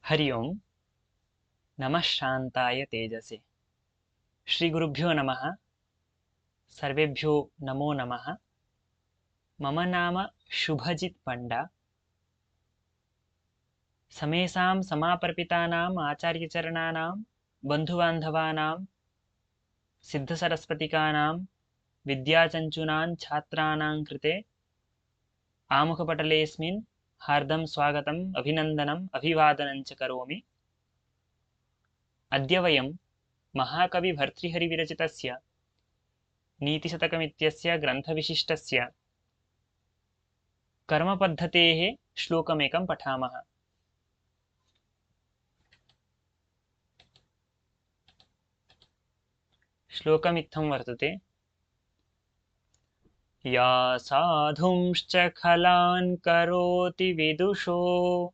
हरि ओं नमः शान्ताय तेजसे श्रीगुरुभ्यो नमः। सर्वेभ्यो नमो नमः। मम नाम शुभजित् पण्डा। समेषां समापर्पितानाम् आचार्यचरणानां बन्धुबान्धवानां सिद्धसरस्वतिकानां विद्याचञ्चूनां छात्राणां कृते आमुखपटलेऽस्मिन् हार्दं स्वागतम् अभिनन्दनम् अभिवादनं च करोमि। अद्य वयं महाकविभर्तृहरिविरचितस्य नीतिशतकमित्यस्य ग्रन्थविशिष्टस्य कर्मपद्धतेः श्लोकमेकं पठामः। श्लोकमित्थं वर्तते। या साधुंश्च खलान् करोति विदुषो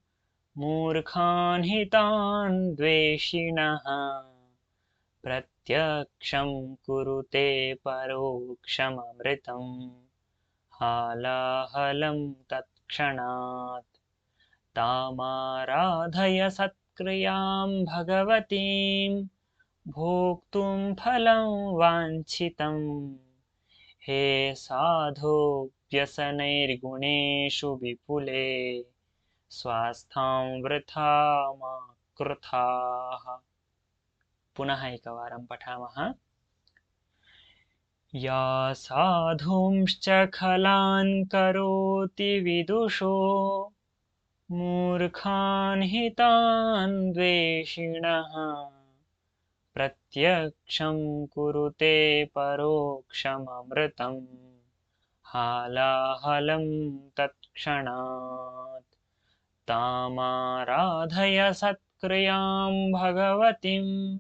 मूर्खान् हितान् द्वेषिणः प्रत्यक्षं कुरुते परोक्षममृतं हालाहलं तत्क्षणात् तामाराधय सत्क्रियां भगवतीं भोक्तुं फलं वाञ्छितं हे साधो व्यसनैर्गुणेषु विपुले स्वास्थां वृथा मा कृथाः। पुनः एकवारं पठामः। या साधुंश्च खलान् करोति विदुषो मूर्खान् हितान् द्वेषिणः प्रत्यक्षं कुरुते परोक्षममृतं हालाहलं तत्क्षणात् तामाराधय सत्क्रियां भगवतीं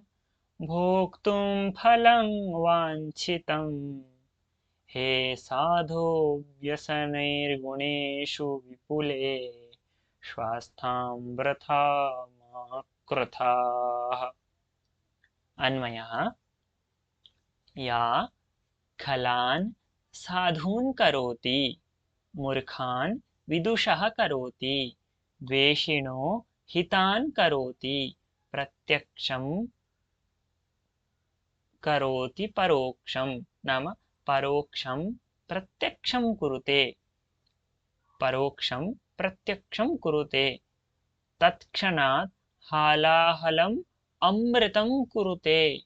भोक्तुं फलं वाञ्छितं हे साधो व्यसनैर्गुणेषु विपुले स्वास्थां वृथा मा कृथाः। अन्वयः। या खलान् साधून् करोति मूर्खान् विदुषः करोति द्वेषिणो हितान् करोति प्रत्यक्षं करोति परोक्षं नाम परोक्षं प्रत्यक्षं कुरुते परोक्षं प्रत्यक्षं कुरुते तत्क्षणात् हालाहलम् अमृतं कुरुते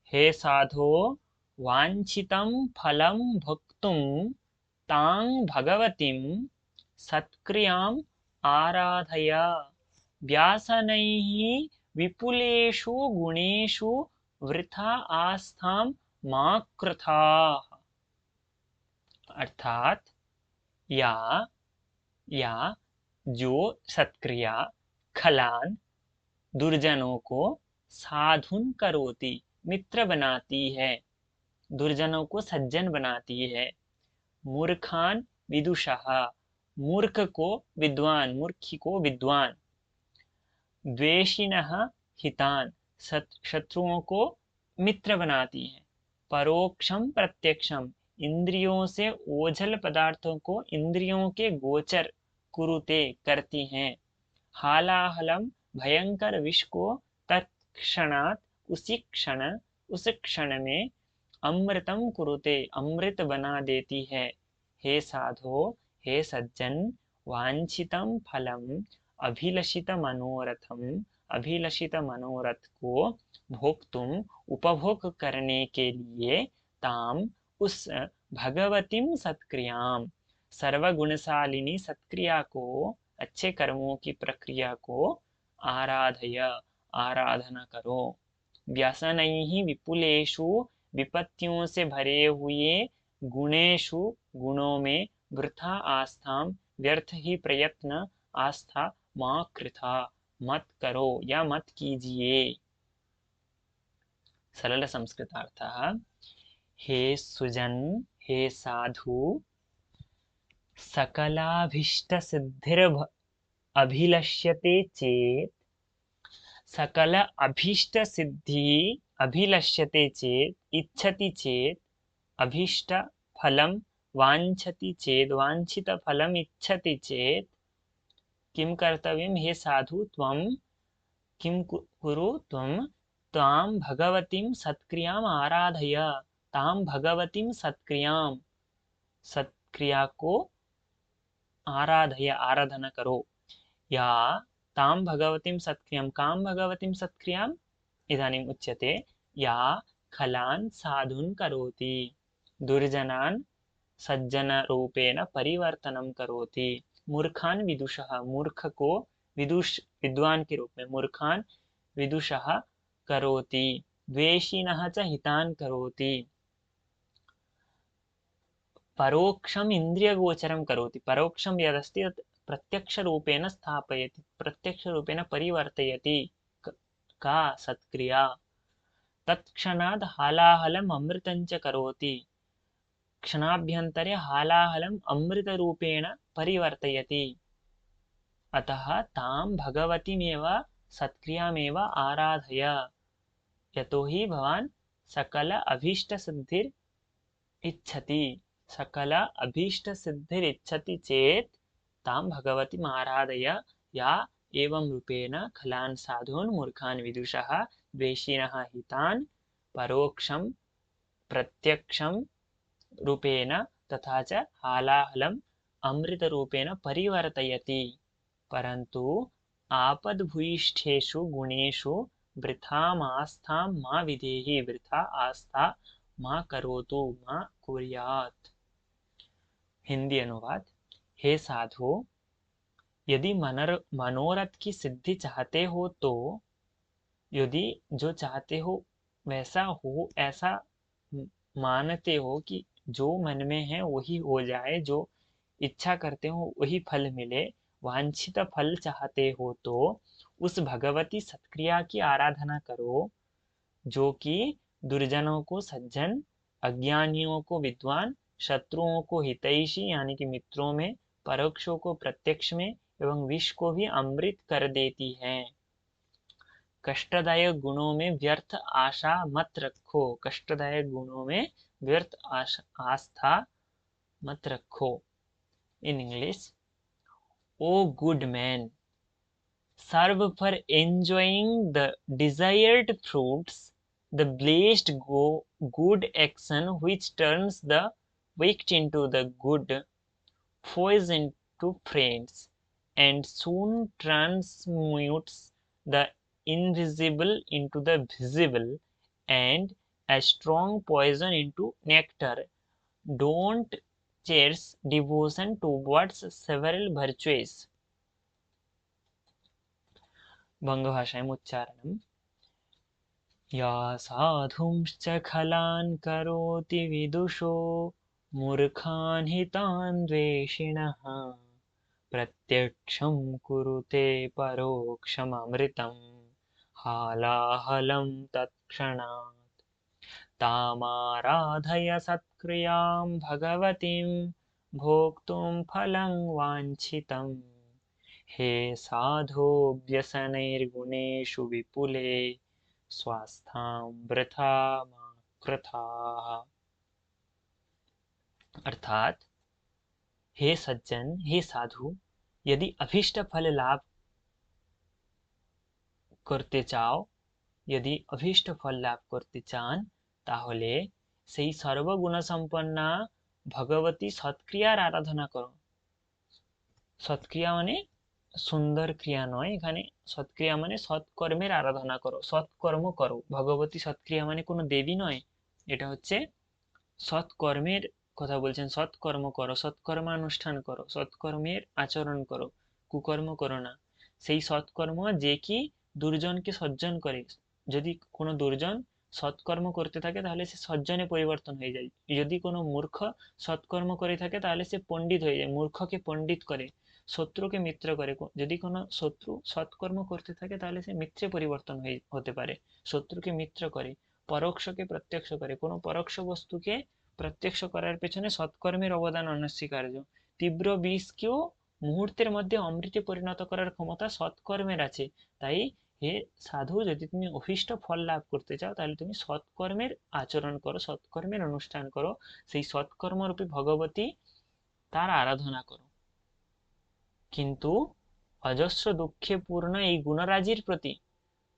हे साधो वाञ्छितं फलं भोक्तुं तां भगवतीं सत्क्रियाम् आराधय व्यासनैः विपुलेषु गुणेषु वृथा आस्थां मा कृथाः। अर्थात या जो सत्क्रिया खलान दुर्जनों को साधुन करोति मित्र बनाती है, दुर्जनों को सज्जन बनाती है, मूर्खान विदुषः मूर्ख को विद्वान, मूर्खी को विद्वान, द्वेषिणः हितान शत्रुओं को मित्र बनाती है, परोक्षम प्रत्यक्षम इंद्रियों से ओझल पदार्थों को इंद्रियों के गोचर कुरुते करती हैं, हालाहलम भयंकर विष को तत्क्षणात् उस क्षण में अमृतम कुरुते अमृत बना देती है। हे साधो हे सज्जन वांछितम फलम अभिलषित मनोरथ को भोक्तुम उपभोग करने के लिए ताम उस भगवतीम सत्क्रियाम सर्वगुणशालिनी सत्क्रिया को अच्छे कर्मों की प्रक्रिया को आराधय आराधना करो। व्यसनैः विपुलेषु विपत्तियों से भरे हुए गुणेषु गुणों में वृथा आस्थां व्यर्थ ही प्रयत्न आस्था मा कृथा मत करो या मत कीजिए। सरल संस्कृतार्थः। हे सुजन हे साधु सकलाभीष्ट सिद्धिर अभिलष्यते चेत सकल अभीष्ट सिद्धि अभिलष्यते चेत इच्छति चेत अभीष्ट फलं वाञ्छति चेत वाञ्छित फलम् इच्छति चेत किं कर्तव्यं हे साधु त्वं किं कुरु त्वं तां भगवतीं सत्क्रियाम् आराधय। तां भगवतीं सत्क्रियां, सत्क्रिया को आराधय, आराधना करो। या तां भगवतीं सत्क्रियां, कां भगवतीं सत्क्रियाम् इदानीम् उच्यते, या खलान् साधून् करोति, दुर्जनान् सज्जनरूपेण परिवर्तनं करोति। मूर्खान् विदुषः, मूर्ख को विद्वान के रूप में मूर्खान् विदुषः करोति। द्वेषिणः च हितान् करोति। परोक्षम् इन्द्रियगोचरं करोति। परोक्षं यदस्ति तत् प्रत्यक्षरूपेण स्थापयति, प्रत्यक्षरूपेण परिवर्तयति। का सत्क्रिया। तत्क्षणात् हालाहलम् अमृतं च करोति। क्षणाभ्यन्तरे हालाहलम् अमृतरूपेण परिवर्तयति। अतः तां भगवतीमेव सत्क्रियामेव आराधय। यतोहि भवान् सकल अभीष्टसिद्धिर् इच्छति। सकल अभीष्टसिद्धिरिच्छति चेत् तां भगवतीम् आराधय। या एवं रूपेण खलान् साधून् मूर्खान् विदुषः द्वेषिणः हितान् परोक्षं प्रत्यक्षं रूपेण तथा च हालाहलम् अमृतरूपेण परिवर्तयति। परन्तु आपद्भूयिष्ठेषु गुणेषु वृथामास्थां मा विधेहि। वृथा आस्था मा करोतु, मा कुर्यात्। हिंदी अनुवाद। हे साधु, यदि मनोरथ की सिद्धि चाहते हो तो, यदि जो चाहते हो वैसा हो, ऐसा मानते हो कि जो मन में है वही हो जाए, जो इच्छा करते हो वही फल मिले, वांछित फल चाहते हो तो उस भगवती सत्क्रिया की आराधना करो, जो कि दुर्जनों को सज्जन, अज्ञानियों को विद्वान, शत्रुओं को हितैषी यानी कि मित्रों में, परोक्षों को प्रत्यक्ष में एवं विष को भी अमृत कर देती है। कष्टदायक गुणों में व्यर्थ आशा मत रखो। कष्टदायक गुणों में व्यर्थ आस्था मत रखो। In English, O good man, serve for enjoying the desired fruits, the blessed good action which turns the wicked into the good, foes into friends, and soon transmutes the invisible into the visible, and a strong poison into nectar. Don't cherish devotion towards several virtues. बंगभाषायाम् उच्चारणम्। या साधुंश्च खलान् करोति विदुषो मूर्खान् हितान् द्वेषिणः प्रत्यक्षं कुरुते परोक्षममृतं हालाहलं तत्क्षणात् तामाराधय सत्क्रियां भगवतीं भोक्तुं फलं वाञ्छितम्। हे साधो व्यसनैर्गुणेषु विपुले स्वास्थां वृथा मा कृथाः। अर्थात हे सज्जन, हे साधु, यदि अभीष्ट फल लाभ করতে চাও, यदि अभीष्ट फल लाभ করতে চান, তাহলে সেই সর্বগুণ সম্পন্না ভগবতী সৎক্রিয়ার আরাধনা করো। সৎক্রিয়া মানে সুন্দর ক্রিয়া নয়, এখানে সৎক্রিয়া মানে সৎকর্মের আরাধনা করো, সৎকর্ম করো। ভগবতী সৎক্রিয়া মানে কোনো দেবী নয়, এটা হচ্ছে সৎকর্মের কথা বলছেন। সৎকর্ম করো, সৎকর্মানুষ্ঠান করো, সৎকর্মের আচরণ করো, কুকর্ম করো না। সেই সৎকর্ম যে কি দুর্জনকে সজ্জন করে। যদি কোনো দুর্জন সৎকর্ম করতে থাকে তাহলে সে সজ্জনে পরিবর্তন হয়ে যায়। যদি কোনো মূর্খ সৎকর্ম করে থাকে তাহলে সে পণ্ডিত হয়ে যায়, মূর্খকে পণ্ডিত করে, শত্রুকে মিত্র করে। যদি কোনো শত্রু সৎকর্ম করতে থাকে তাহলে সে মিত্রে পরিবর্তন হতে পারে, শত্রুকে মিত্র করে। পরোক্ষকে প্রত্যক্ষ করে, কোনো পরোক্ষ বস্তুকে প্রত্যক্ষ করার পেছনে সৎকর্মের অবদান অনস্বীকার্য। তীব্র বিষকেও মুহূর্তের মধ্যে অমৃতে পরিণত করার ক্ষমতা সৎকর্মের আছে। তাই হে সাধু, যদি তুমি অভীষ্ট ফল লাভ করতে চাও তাহলে তুমি সৎকর্মের আচরণ করো, সৎকর্মের অনুষ্ঠান করো, সেই সৎকর্মরূপী ভগবতী তার আরাধনা করো। কিন্তু অজস্র দুঃখে পূর্ণ এই গুণরাজির প্রতি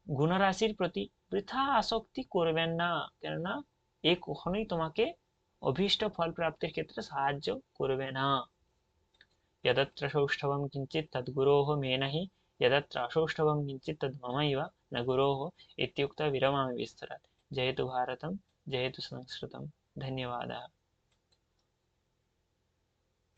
গুণরাশির প্রতি বৃথা আসক্তি করবেন না, কেননা এ কখনোই তোমাকে অভীষ্ট ফল প্রাপ্তির ক্ষেত্রে সাহায্য করবে না। यदत्र सौष्ठवं किञ्चित् तद्गुरोः मे नहि, यदत्र असौष्ठवं किञ्चित् तद्ममैव न गुरोः इत्युक्त्वा विरमामि विस्तरात्। जयतु भारतं, जयतु संस्कृतं। धन्यवादः।